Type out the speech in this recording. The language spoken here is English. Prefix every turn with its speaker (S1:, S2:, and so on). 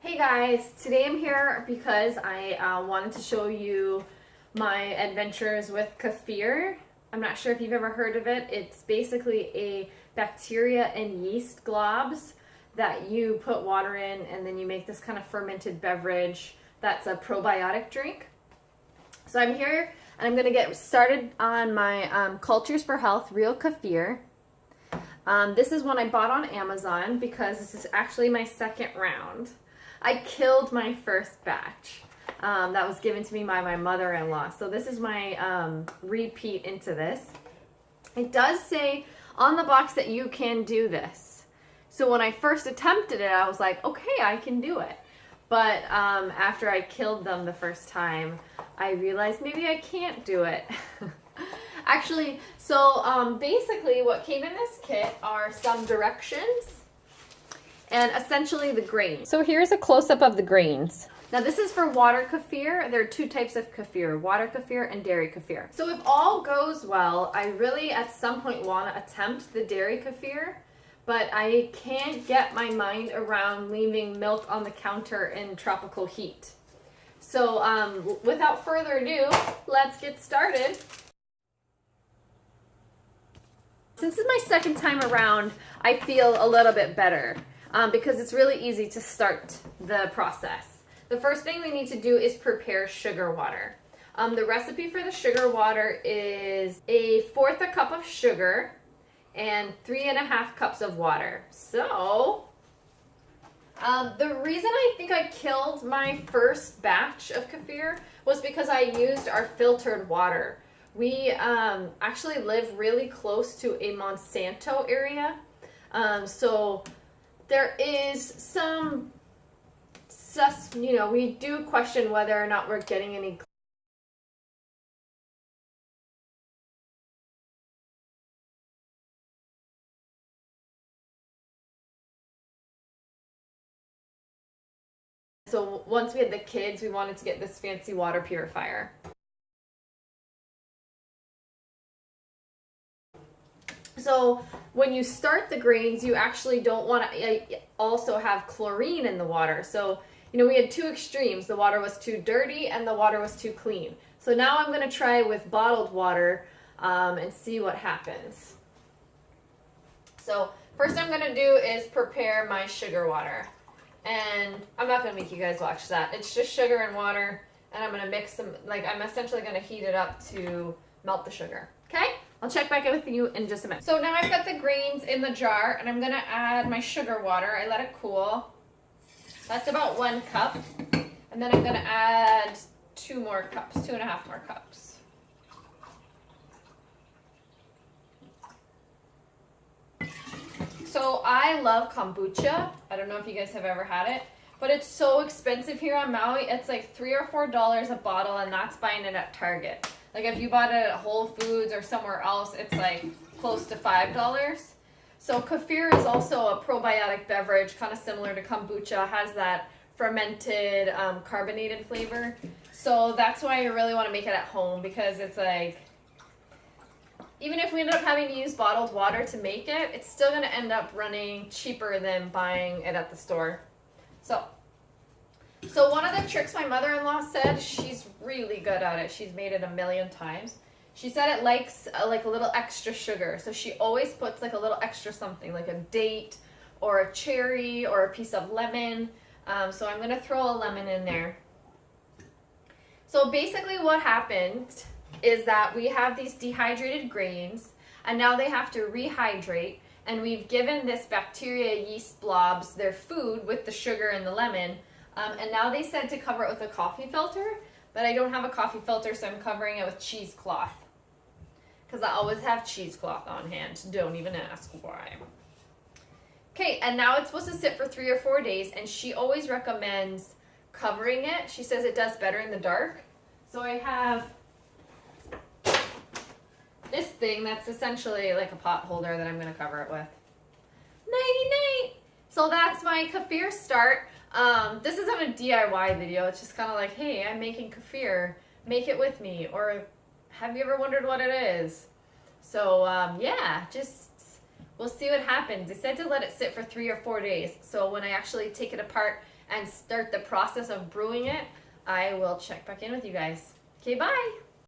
S1: Hey guys, today I'm here because I wanted to show you my adventures with kefir. I'm not sure if you've ever heard of it. It's basically a bacteria and yeast globs that you put water in and then you make this kind of fermented beverage that's a probiotic drink. So I'm here and I'm going to get started on my Cultures for Health Real Kefir. This is one I bought on Amazon because this is actually my second round. I killed my first batch that was given to me by my mother-in-law. So this is my repeat into this. It does say on the box that you can do this. So when I first attempted it, I was like, okay, I can do it. But after I killed them the first time, I realized maybe I can't do it. Actually, so basically what came in this kit are some directions and essentially the grains. So here's a close-up of the grains. Now this is for water kefir. There are two types of kefir, water kefir and dairy kefir. So if all goes well, I really at some point want to attempt the dairy kefir, but I can't get my mind around leaving milk on the counter in tropical heat. So without further ado, let's get started. Since this is my second time around, I feel a little bit better. Because it's really easy to start the process. The first thing we need to do is prepare sugar water. The recipe for the sugar water is 1/4 a cup of sugar and 3.5 cups of water. So, the reason I think I killed my first batch of kefir was because I used our filtered water. We actually live really close to a Monsanto area, so there is some, we do question whether or not we're getting any. So once we had the kids, we wanted to get this fancy water purifier. So when you start the grains, you actually don't want to also have chlorine in the water. So, we had two extremes. The water was too dirty and the water was too clean. So now I'm going to try with bottled water and see what happens. So first I'm going to do is prepare my sugar water. And I'm not going to make you guys watch that. It's just sugar and water. And I'm going to mix them, I'm essentially going to heat it up to melt the sugar. Okay? I'll check back in with you in just a minute. So now I've got the grains in the jar and I'm gonna add my sugar water. I let it cool. That's about 1 cup. And then I'm gonna add 2 more cups, 2.5 more cups. So I love kombucha. I don't know if you guys have ever had it, but it's so expensive here on Maui. It's like $3 or $4 a bottle, and that's buying it at Target. Like if you bought it at Whole Foods or somewhere else, it's like close to $5. So kefir is also a probiotic beverage, kind of similar to kombucha, has that fermented carbonated flavor. So that's why I really want to make it at home, because it's like, even if we end up having to use bottled water to make it, it's still going to end up running cheaper than buying it at the store. So one of the tricks my mother-in-law said, she's really good at it. She's made it 1,000,000 times. She said it likes like a little extra sugar. So she always puts like a little extra something, like a date or a cherry or a piece of lemon. So I'm going to throw a lemon in there. So basically what happened is that we have these dehydrated grains and now they have to rehydrate. And we've given this bacteria yeast blobs their food with the sugar and the lemon. And now they said to cover it with a coffee filter, but I don't have a coffee filter, so I'm covering it with cheesecloth. Because I always have cheesecloth on hand. Don't even ask why. Okay, and now it's supposed to sit for 3 or 4 days, and she always recommends covering it. She says it does better in the dark. So I have this thing that's essentially like a pot holder that I'm going to cover it with. Nighty-night! So that's my kefir start. This isn't a DIY video. It's just kind of like, hey, I'm making kefir. Make it with me. Or have you ever wondered what it is? So, yeah, we'll see what happens. They said to let it sit for 3 or 4 days. So when I actually take it apart and start the process of brewing it, I will check back in with you guys. Okay, bye!